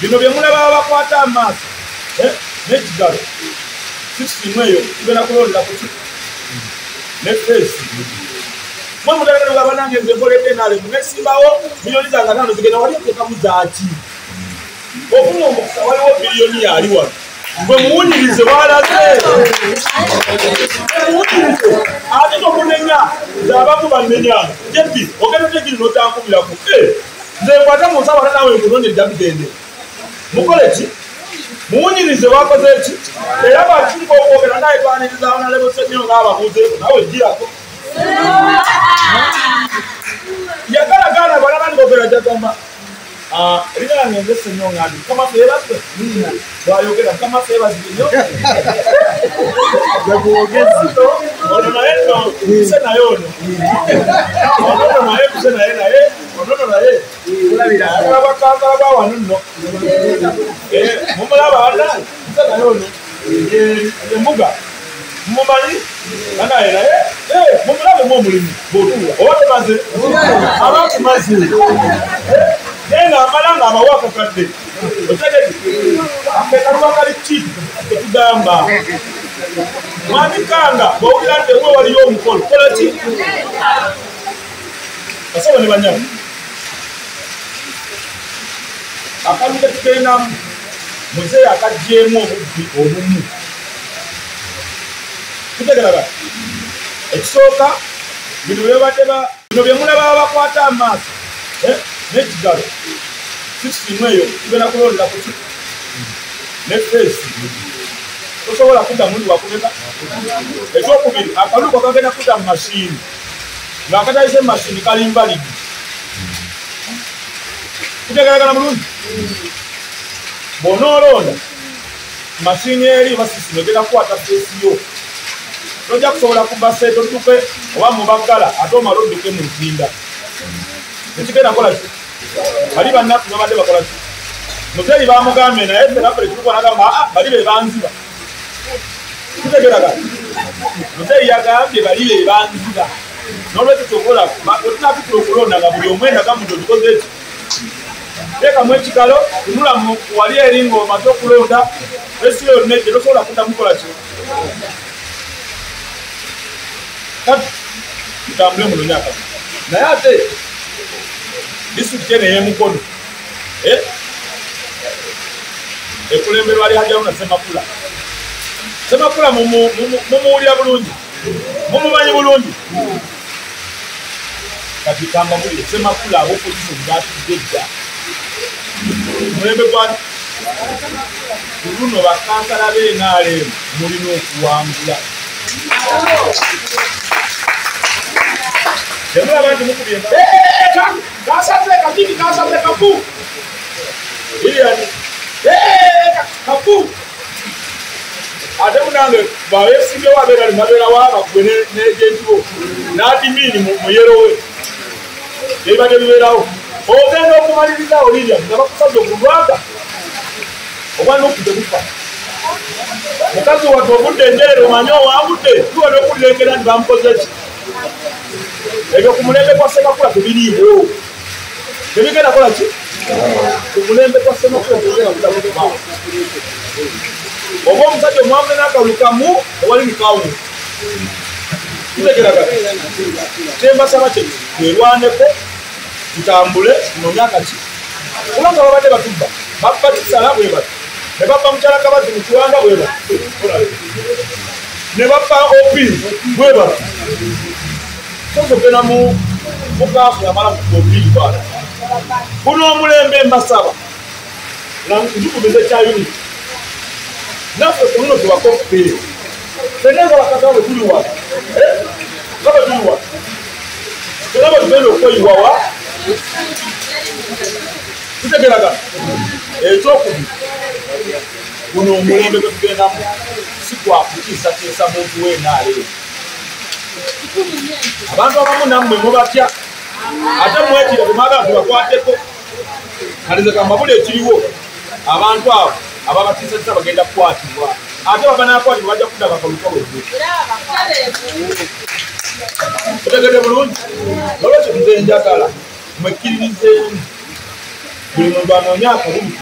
bino bye mulaba abakwata amaaso n'ekigalo sisimu eyo tugenda kulondera ku ne feesi mwe mutagala nga banange nze mpoledde nalemu nesimbawo miliyoni zange 5 zigenda wali atekamu zaaki ofuna omukisa waliwo biliyoni yali wano gwe muwunyirize walaze ate tomunenya zabamu bannenyanga jebi ogenda tegiri notankubiraku nze nkwata mu nsaba nawe nkunonyerera bigende mukole ki muwunyirize wakoze ki era bakiiko okwogera naye twaniriza nalebose nnyo ng'ababuuzeeko nawe girako yagalagala balabani bogera jagamba rina nge senyo ngadi kama febaze bayogera kama febaze nyo yakuogezi ono naye sena yono ono naye sena yena ono naye ulabira abakanga bawano no mumulaba wala sena yono muga mumali ana yena mumulabe mo mulimi botu owote baze abantu mazi nenga amalanga amawaka kadde otegeke akekalwakali ki tekugamba mwandikanga bwowulira nti emwe waliyo omukolo kola ki basobo ne banyama akantu ketugendamu muzeeyi akagjeemu obubbi obumu tutegeraba ekisooka bino bye mulaba abakwata amaaso n'ekigalo sisimu eyo tugenda kulondera ku ne feesi tosobola kudda muli wakuleka ekyokubiri akaluko kagenda kudda mu mashini ng'akatayise mu mashini kalimbaligi kutegeragana bulungi bw'onoolonda mashini eri oba sisimu egenda kukwata feesi yo tojja kusobola kubase totuke oba mubaggala ate omala odduke mu nzinda ekigenda kola ki bali bannaku babadde bakola ki muzeeyi bamugambye naye terapule tukubanagamba bali be banziba tutegeraga muzeeyi yagambye bali be banziba n'olwekyo kyokola otunapitula okulonda nga buli omwenda gamudo tukoze eki teekamu ekigalo tunula wali eri ng'omaze okulonda esi yonna ejje tosobola kuddamukola ki kati tutambule muno nyaka naye ate disitulikiti eno ey'emukono ekulemberwa ali Hajjawuna Ssemakula mumuwulira bulungi mumumanyi bulungi kati kamba muli Ssemakula ab'opposition batudde dda mulembe gwati kuluno bakansala b'NRM mulina okuwangula temulaba nti mukubye kasaze kakiti kasaze kafu iyani kafu ate munange babeesimbewo abeera limabeera waabagwe n'ejentiwo n'adimini mu yerowe ebibadde bibeerawo ogenda okumalirizawo lirya nga bakusaza okulwaga oba n'okudde bufa mukazi wadde obudde enjeere omanye owambudde tuwa n'okulengera nti bamukoze ki ebyo ku mulembe kwa Ssemakula tebiriiwo tebigenda kola ki ku mulembe kwa Ssemakula tebigenda kuddamu oba omusajja omwamule n'akalukamu ewali mukaawu tutegeraga kyembasaba kye twerwaneko tutambule tunonye akaki kubanga babadde batubba babba kisala bwe bati ne babba mukyala Kabazzi mu kiwanga bwe bati ne babba opi bwe bati tozogenda mukaafu yamala kukompiri bwana kuno omulembe mbasaba njukumiza ekyayuni naffe kuno tubakompiri tenenga bakata bwe tuli wa nga bwe tuli wa tenaba tugenda okweyiwawa tutegeraga ekyokubiri kuno omulembe gwe tugendamu si kwakukiisakiisa muntu w'enaale abantu abamu nammwe mubatya ate mwekira temwagala tubakwateko kalize kambabula ekiriwo abantu abo ababatiisatiisa bagenda kukwatibwa ate babanakwatibwa bajja kudda bakaluka bwegwe otegedde bulungi olwekyo nze njagala mwekkiririzeemu buli muntu anoonye akalulu